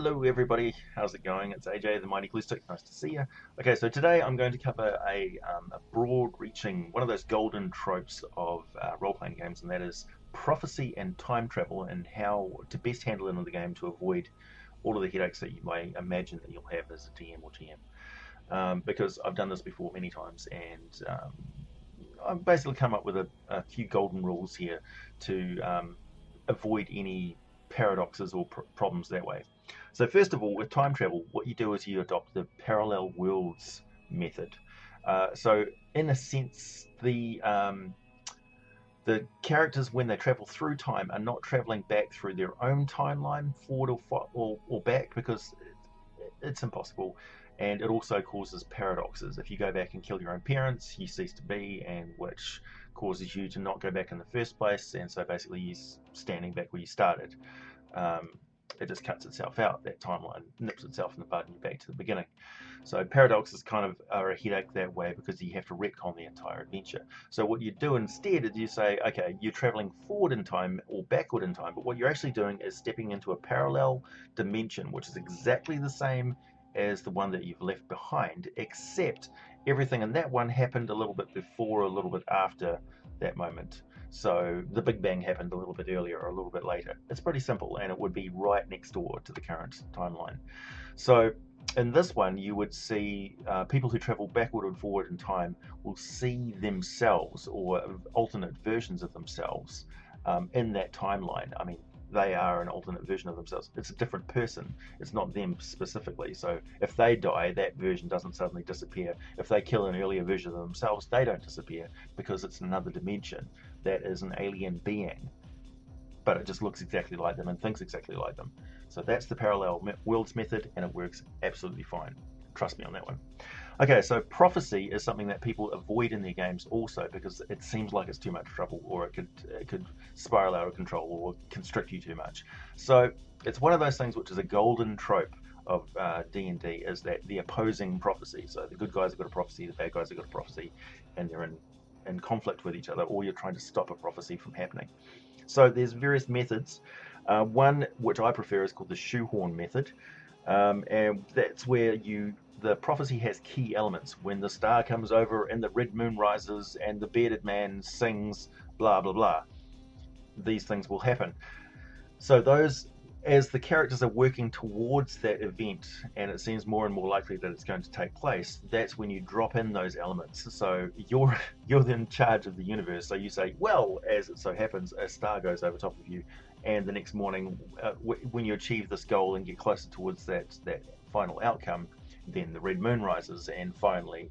Hello everybody, how's it going? It's AJ, the Mighty GluestickTMGD. Nice to see you. Okay, so today I'm going to cover a broad-reaching, one of those golden tropes of role-playing games, and that is prophecy and time travel, and how to best handle it in the game to avoid all of the headaches that you may imagine that you'll have as a DM or GM. Because I've done this before many times, and I've basically come up with a few golden rules here to avoid any paradoxes or problems that way. So first of all, with time travel, what you do is you adopt the parallel worlds method. So in a sense, the characters, when they travel through time, are not traveling back through their own timeline, forward or back, because it's impossible. And it also causes paradoxes. If you go back and kill your own parents, you cease to be, and which causes you to not go back in the first place, and so basically you're standing back where you started. It just cuts itself out. That timeline nips itself in the bud and you're back to the beginning. So paradoxes kind of are a headache that way, because you have to retcon the entire adventure. So what you do instead is you say, okay, you're traveling forward in time or backward in time, but what you're actually doing is stepping into a parallel dimension, which is exactly the same as the one that you've left behind, except everything in that one happened a little bit before or a little bit after that moment. So the Big Bang happened a little bit earlier or a little bit later. It's pretty simple, and it would be right next door to the current timeline. So in this one, you would see people who travel backward and forward in time will see themselves or alternate versions of themselves in that timeline. I mean, they are an alternate version of themselves. It's a different person. It's not them specifically. So if they die, that version doesn't suddenly disappear. If they kill an earlier version of themselves, they don't disappear, because it's another dimension. That is an alien being, but it just looks exactly like them and thinks exactly like them. So that's the parallel worlds method, and it works absolutely fine. Trust me on that one. Okay, so prophecy is something that people avoid in their games also, because it seems like it's too much trouble, or it could spiral out of control or constrict you too much. So it's one of those things which is a golden trope of D&D, is that the opposing prophecy. So the good guys have got a prophecy, the bad guys have got a prophecy, and they're in conflict with each other, or you're trying to stop a prophecy from happening. So there's various methods. One which I prefer is called the shoehorn method, and that's where the prophecy has key elements. When the star comes over and the red moon rises and the bearded man sings blah blah blah, these things will happen. So those, as the characters are working towards that event and it seems more and more likely that it's going to take place, that's when you drop in those elements. So you're in charge of the universe. So you say, well, as it so happens, a star goes over top of you, and the next morning, when you achieve this goal and get closer towards that final outcome, then the red moon rises, and finally,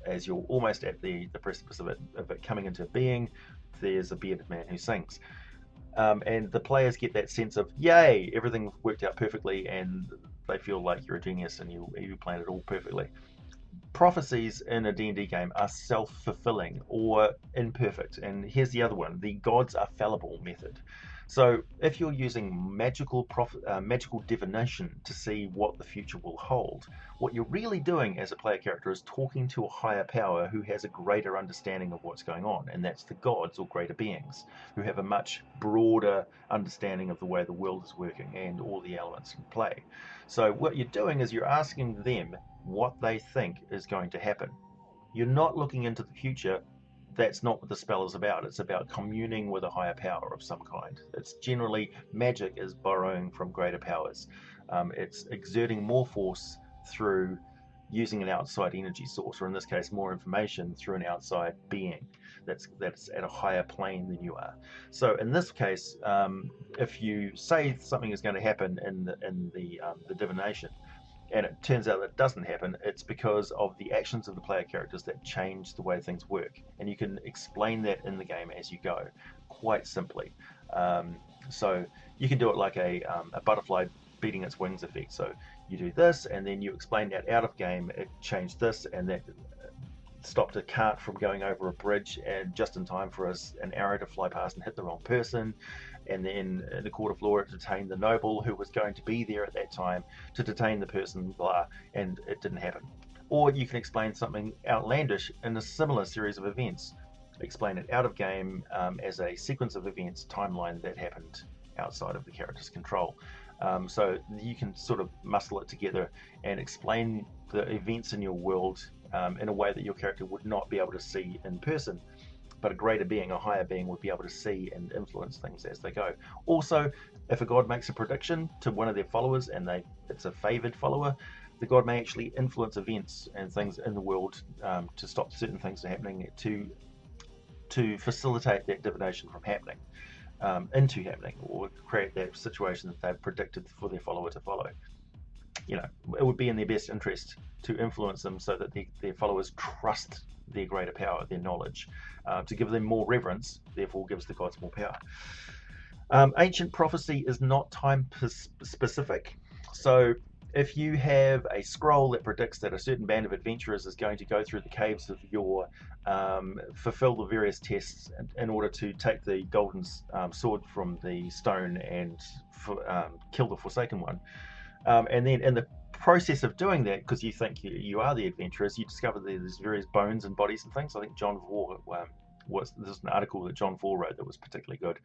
as you're almost at the precipice of it coming into being, there's a bearded man who sings. And the players get that sense of, yay, everything worked out perfectly, and they feel like you're a genius and you planned it all perfectly. Prophecies in a D&D game are self-fulfilling or imperfect, and here's the other one, the gods are fallible method. So if you're using magical divination to see what the future will hold, what you're really doing as a player character is talking to a higher power who has a greater understanding of what's going on, and that's the gods or greater beings, who have a much broader understanding of the way the world is working and all the elements in play. So what you're doing is you're asking them what they think is going to happen. You're not looking into the future. That's not what the spell is about. It's about communing with a higher power of some kind. It's generally, magic is borrowing from greater powers. It's exerting more force through using an outside energy source, or in this case, more information through an outside being that's at a higher plane than you are. So in this case, if you say something is going to happen in the divination, and it turns out that it doesn't happen, it's because of the actions of the player characters that change the way things work. And you can explain that in the game as you go, quite simply. So you can do it like a butterfly beating its wings effect. So you do this, and then you explain that out of game, it changed this, and that stopped a cart from going over a bridge, and just in time for an arrow to fly past and hit the wrong person. And then in the court of law, it detained the noble who was going to be there at that time to detain the person, blah, and it didn't happen. Or you can explain something outlandish in a similar series of events. Explain it out of game as a sequence of events, timeline that happened outside of the character's control. So you can sort of muscle it together and explain the events in your world in a way that your character would not be able to see in person, but a greater being, a higher being, would be able to see and influence things as they go. Also, if a god makes a prediction to one of their followers and it's a favored follower, the god may actually influence events and things in the world to stop certain things happening, to facilitate that divination from happening into happening, or create that situation that they've predicted for their follower to follow. You know, it would be in their best interest to influence them so that their followers trust their greater power, their knowledge, to give them more reverence, therefore gives the gods more power. Ancient prophecy is not time specific. So if you have a scroll that predicts that a certain band of adventurers is going to go through the caves of Yore, fulfill the various tests in order to take the golden sword from the stone and kill the Forsaken One, and then in the process of doing that, because you think you are the adventurers, you discover there's various bones and bodies and things. I think John Vore there's an article that John Vore wrote that was particularly good.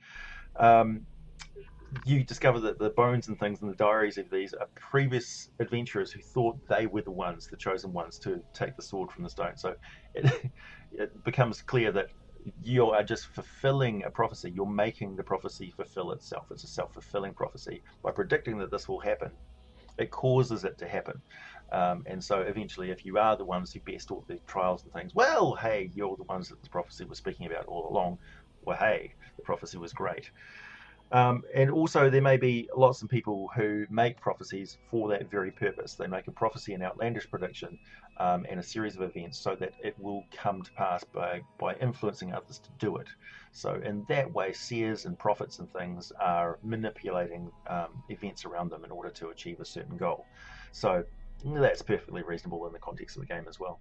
You discover that the bones and things in the diaries of these are previous adventurers who thought they were the chosen ones to take the sword from the stone. So it becomes clear that you are just fulfilling a prophecy. You're making the prophecy fulfill itself. It's a self-fulfilling prophecy. By predicting that this will happen, it causes it to happen. And so eventually, if you are the ones who best taught the trials and things, well, hey, you're the ones that the prophecy was speaking about all along. Well, hey, the prophecy was great. And also, there may be lots of people who make prophecies for that very purpose. They make a prophecy, an outlandish prediction, and a series of events so that it will come to pass by influencing others to do it. So in that way, seers and prophets and things are manipulating events around them in order to achieve a certain goal. So that's perfectly reasonable in the context of the game as well.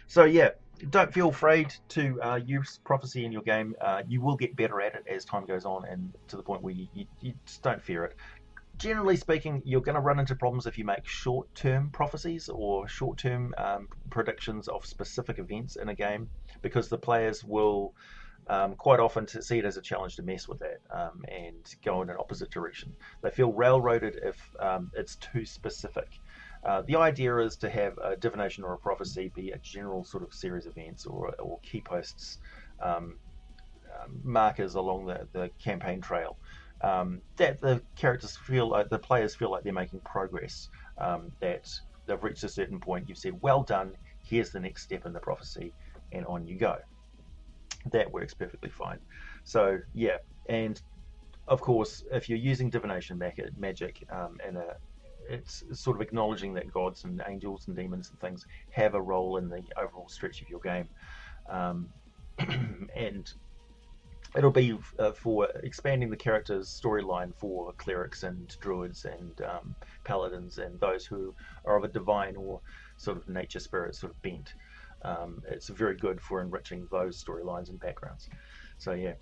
So yeah, don't feel afraid to use prophecy in your game. You will get better at it as time goes on, and to the point where you just don't fear it. Generally speaking, you're going to run into problems if you make short-term prophecies or short-term predictions of specific events in a game, because the players will quite often see it as a challenge to mess with that and go in an opposite direction. They feel railroaded if it's too specific. The idea is to have a divination or a prophecy be a general sort of series of events or key posts, markers along the campaign trail, that the players feel like they're making progress, that they've reached a certain point. You've said, well done, here's the next step in the prophecy, and on you go. That works perfectly fine. So yeah, and of course, if you're using divination magic it's sort of acknowledging that gods and angels and demons and things have a role in the overall stretch of your game, and it'll be for expanding the character's storyline for clerics and druids and paladins and those who are of a divine or sort of nature spirit sort of bent. It's very good for enriching those storylines and backgrounds. So yeah.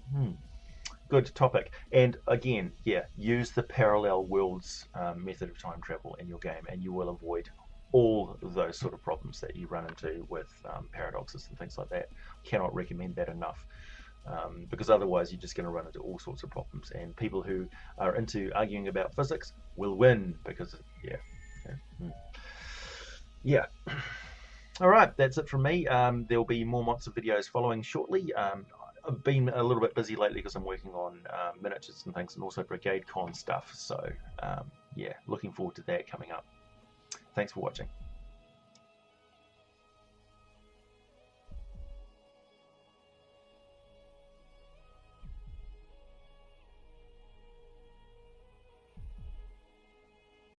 Good topic. And again, yeah, use the parallel worlds method of time travel in your game, and you will avoid all of those sort of problems that you run into with paradoxes and things like that. Cannot recommend that enough, because otherwise you're just going to run into all sorts of problems, and people who are into arguing about physics will win because yeah. All right, that's it from me. There'll be more monster videos following shortly. I've been a little bit busy lately because I'm working on miniatures and things, and also Brigade Con stuff. So yeah, looking forward to that coming up. Thanks for watching.